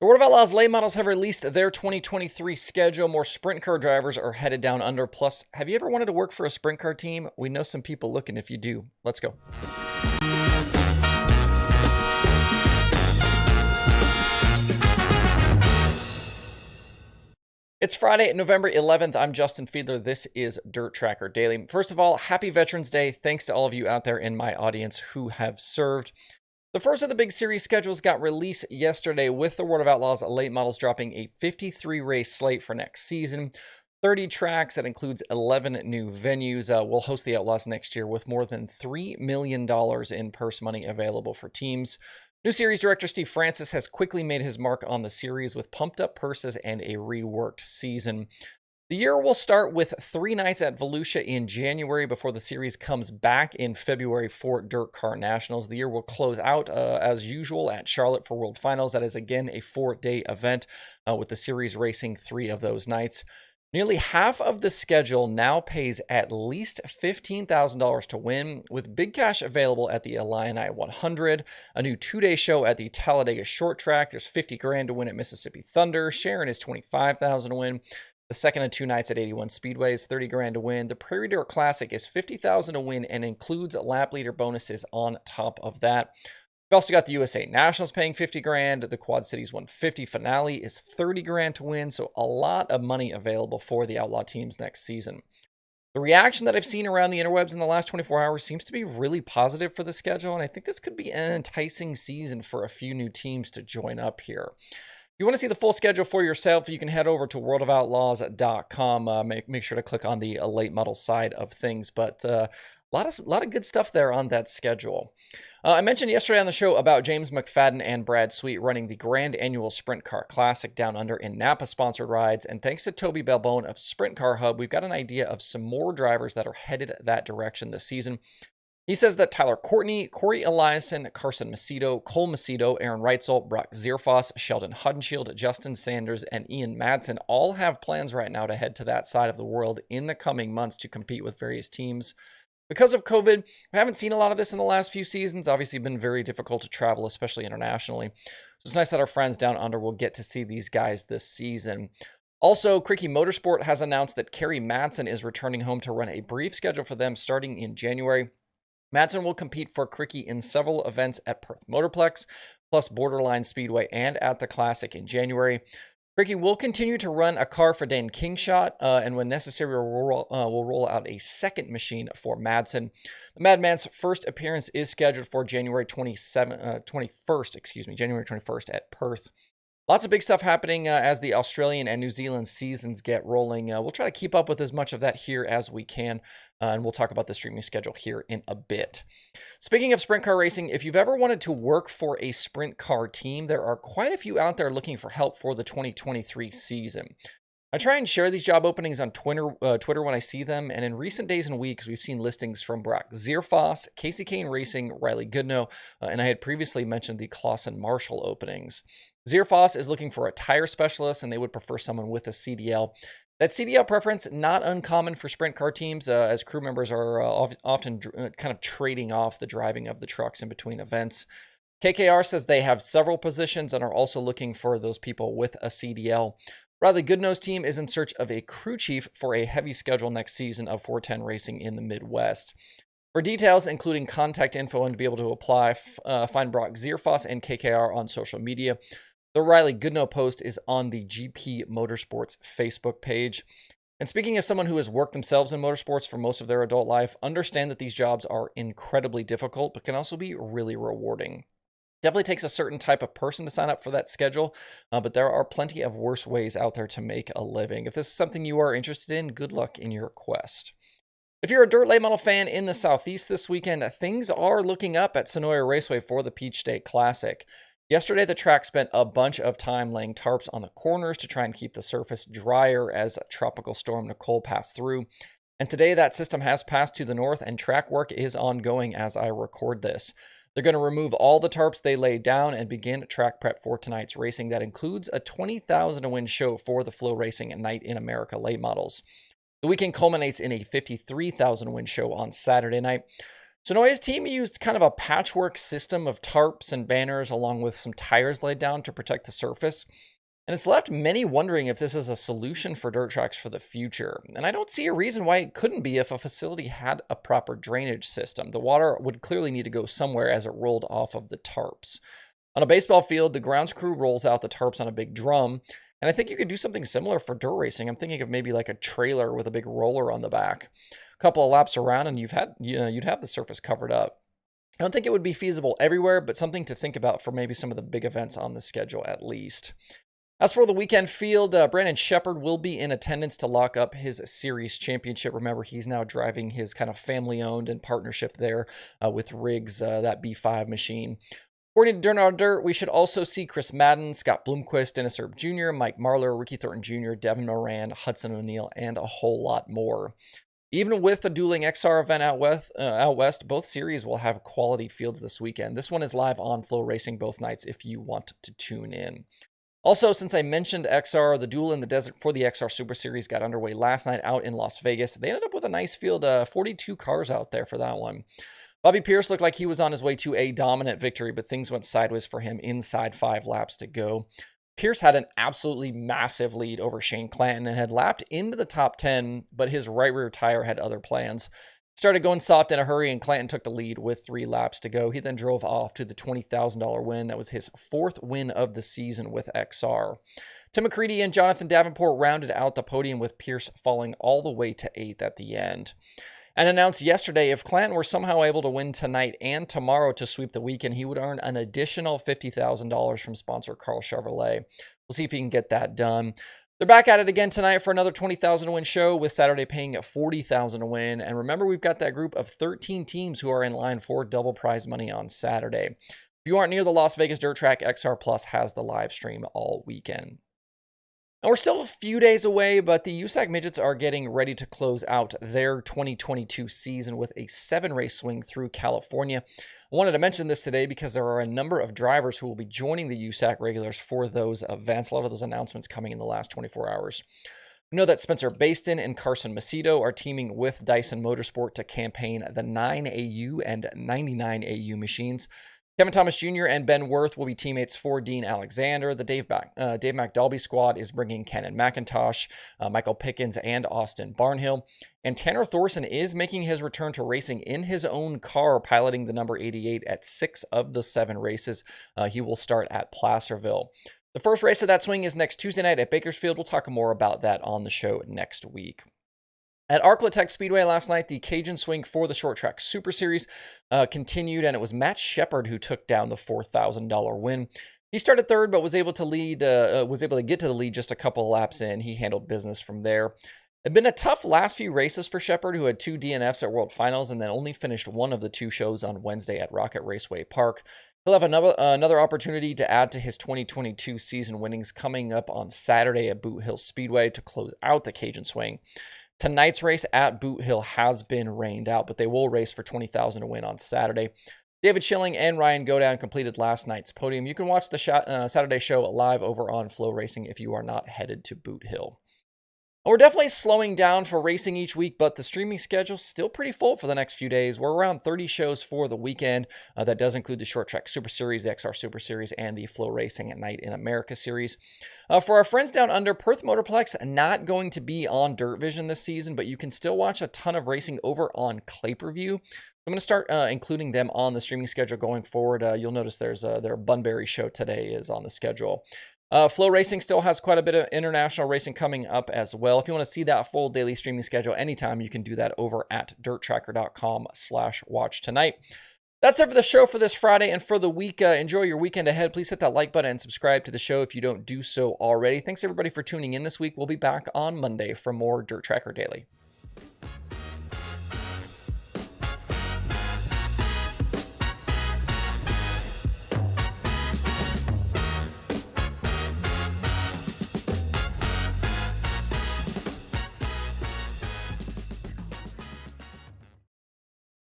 The World of Outlaws late models have released their 2023 schedule. More sprint car drivers are headed down under. Plus, have you ever wanted to work for a sprint car team? We know some people looking if you do. Let's go. It's Friday, November 11th. I'm Justin Fiedler. This is Dirt Tracker Daily. First of all, happy Veterans Day. Thanks to all of you out there in my audience who have served. The first of the big series schedules got released yesterday, with the World of Outlaws late models dropping a 53 race slate for next season. 30 tracks, that includes 11 new venues. Will host the Outlaws next year with more than $3 million in purse money available for teams. New series director Steve Francis has quickly made his mark on the series with pumped up purses and a reworked season. The year will start with 3 nights at Volusia in January before the series comes back in February for Dirt Car Nationals. The year will close out as usual at Charlotte for World Finals. That is again a 4-day event with the series racing 3 of those nights. Nearly half of the schedule now pays at least $15,000 to win, with big cash available at the Illini 100, a new 2-day show at the Talladega Short Track. There's $50,000 to win at Mississippi Thunder. Sharon is $25,000 to win. The second of 2 nights at 81 Speedways, $30,000 to win. The Prairie Dirt Classic is $50,000 to win and includes lap leader bonuses on top of that. We've also got the USA Nationals paying $50,000. The Quad Cities 150 finale is $30,000 to win, so a lot of money available for the Outlaw teams next season. The reaction that I've seen around the interwebs in the last 24 hours seems to be really positive for the schedule, and I think this could be an enticing season for a few new teams to join up here. If you want to see the full schedule for yourself, you can head over to worldofoutlaws.com. Make sure to click on the late model side of things, but a lot of good stuff there on that schedule. I mentioned yesterday on the show about James McFadden and Brad Sweet running the Grand Annual Sprint Car Classic down under in Napa-sponsored rides, and thanks to Toby Balbone of Sprint Car Hub, we've got an idea of some more drivers that are headed that direction this season. He says that Tyler Courtney, Corey Eliason, Carson Macedo, Cole Macedo, Aaron Reitzel, Brock Zierfoss, Sheldon Hudenshield, Justin Sanders, and Ian Madsen all have plans right now to head to that side of the world in the coming months to compete with various teams. Because of COVID, we haven't seen a lot of this in the last few seasons. Obviously, been very difficult to travel, especially internationally. So it's nice that our friends down under will get to see these guys this season. Also, Cricky Motorsport has announced that Kerry Madsen is returning home to run a brief schedule for them starting in January. Madsen will compete for Cricky in several events at Perth Motorplex, plus Borderline Speedway and at the Classic in January. Cricky will continue to run a car for Dan Kingshot, and when necessary, will roll out a second machine for Madsen. The Madman's first appearance is scheduled for January 21st at Perth. Lots of big stuff happening as the Australian and New Zealand seasons get rolling. We'll try to keep up with as much of that here as we can, and we'll talk about the streaming schedule here in a bit. Speaking of sprint car racing, if you've ever wanted to work for a sprint car team, there are quite a few out there looking for help for the 2023 season. I try and share these job openings on Twitter when I see them, and in recent days and weeks, we've seen listings from Brock Zierfoss, Casey Kane Racing, Riley Goodnow, and I had previously mentioned the Clausen Marshall openings. Zierfoss is looking for a tire specialist, and they would prefer someone with a CDL. That CDL preference, not uncommon for sprint car teams, as crew members are often kind of trading off the driving of the trucks in between events. KKR says they have several positions and are also looking for those people with a CDL. Riley Goodnow's team is in search of a crew chief for a heavy schedule next season of 410 racing in the Midwest. For details, including contact info and to be able to apply, find Brock Zierfoss and KKR on social media. The Riley Goodnow post is on the GP Motorsports Facebook page. And speaking as someone who has worked themselves in motorsports for most of their adult life, understand that these jobs are incredibly difficult, but can also be really rewarding. Definitely takes a certain type of person to sign up for that schedule, but there are plenty of worse ways out there to make a living. If this is something you are interested in, good luck in your quest. If you're a dirt late model fan in the Southeast this weekend, things are looking up at Senoia Raceway for the Peach State Classic. Yesterday, the track spent a bunch of time laying tarps on the corners to try and keep the surface drier as Tropical Storm Nicole passed through. And today, that system has passed to the north, and track work is ongoing as I record this. They're going to remove all the tarps they laid down and begin track prep for tonight's racing. That includes a 20,000 to win show for the Flow Racing Night in America late models. The weekend culminates in a 53,000 win show on Saturday night. Senoia's team used kind of a patchwork system of tarps and banners along with some tires laid down to protect the surface. And it's left many wondering if this is a solution for dirt tracks for the future. And I don't see a reason why it couldn't be if a facility had a proper drainage system. The water would clearly need to go somewhere as it rolled off of the tarps. On a baseball field, the grounds crew rolls out the tarps on a big drum. And I think you could do something similar for dirt racing. I'm thinking of maybe like a trailer with a big roller on the back. A couple of laps around and you'd have the surface covered up. I don't think it would be feasible everywhere, but something to think about for maybe some of the big events on the schedule at least. As for the weekend field, Brandon Sheppard will be in attendance to lock up his series championship. Remember, he's now driving his kind of family-owned and partnership there with Riggs, that B5 machine. According to Dirt on Dirt, we should also see Chris Madden, Scott Bloomquist, Dennis Erb Jr., Mike Marlar, Ricky Thornton Jr., Devin Moran, Hudson O'Neill, and a whole lot more. Even with the dueling XR event out west, both series will have quality fields this weekend. This one is live on Flow Racing both nights if you want to tune in. Also, since I mentioned XR, the duel in the desert for the XR Super Series got underway last night out in Las Vegas. They ended up with a nice field, 42 cars out there for that one. Bobby Pierce looked like he was on his way to a dominant victory, but things went sideways for him inside 5 laps to go. Pierce had an absolutely massive lead over Shane Clanton and had lapped into the top 10, but his right rear tire had other plans. Started going soft in a hurry, and Clanton took the lead with 3 laps to go. He then drove off to the $20,000 win. That was his 4th win of the season with XR. Tim McCready and Jonathan Davenport rounded out the podium, with Pierce falling all the way to 8th at the end. And announced yesterday, if Clanton were somehow able to win tonight and tomorrow to sweep the weekend, he would earn an additional $50,000 from sponsor Carl Chevrolet. We'll see if he can get that done. They're back at it again tonight for another $20,000 to win show, with Saturday paying $40,000 to win. And remember, we've got that group of 13 teams who are in line for double prize money on Saturday. If you aren't near the Las Vegas Dirt Track, XR Plus has the live stream all weekend. And we're still a few days away, but the USAC Midgets are getting ready to close out their 2022 season with a 7-race swing through California. I wanted to mention this today because there are a number of drivers who will be joining the USAC regulars for those events. A lot of those announcements coming in the last 24 hours. We know that Spencer Baston and Carson Macedo are teaming with Dyson Motorsport to campaign the 9AU and 99AU machines. Kevin Thomas Jr. and Ben Worth will be teammates for Dean Alexander. The Dave McDalby squad is bringing Kenan McIntosh, Michael Pickens, and Austin Barnhill. And Tanner Thorson is making his return to racing in his own car, piloting the number 88 at 6 of the 7 races. He will start at Placerville. The first race of that swing is next Tuesday night at Bakersfield. We'll talk more about that on the show next week. At Arclatech Speedway last night, the Cajun swing for the Short Track Super Series continued, and it was Matt Shepard who took down the $4,000 win. He started third, but was able to get to the lead just a couple of laps in. He handled business from there. It had been a tough last few races for Shepard, who had 2 DNFs at World Finals and then only finished one of the 2 shows on Wednesday at Rocket Raceway Park. He'll have another opportunity to add to his 2022 season winnings coming up on Saturday at Boot Hill Speedway to close out the Cajun swing. Tonight's race at Boot Hill has been rained out, but they will race for $20,000 to win on Saturday. David Schilling and Ryan Godown completed last night's podium. You can watch the Saturday show live over on Flow Racing if you are not headed to Boot Hill. We're definitely slowing down for racing each week, but the streaming schedule's still pretty full for the next few days. We're around 30 shows for the weekend. That does include the Short Track Super Series, the XR Super Series, and the Flow Racing at Night in America series. For our friends down under, Perth Motorplex not going to be on Dirt Vision this season, but you can still watch a ton of racing over on Clay-Per-View. I'm going to start including them on the streaming schedule going forward. You'll notice their Bunbury show today is on the schedule. Flow Racing still has quite a bit of international racing coming up as well. If you want to see that full daily streaming schedule anytime, you can do that over at dirttracker.com/watch tonight. That's it for the show for this Friday and for the week. Enjoy your weekend ahead. Please hit that like button and subscribe to the show if you don't do so already. Thanks everybody for tuning in this week. We'll be back on Monday for more Dirt Tracker Daily.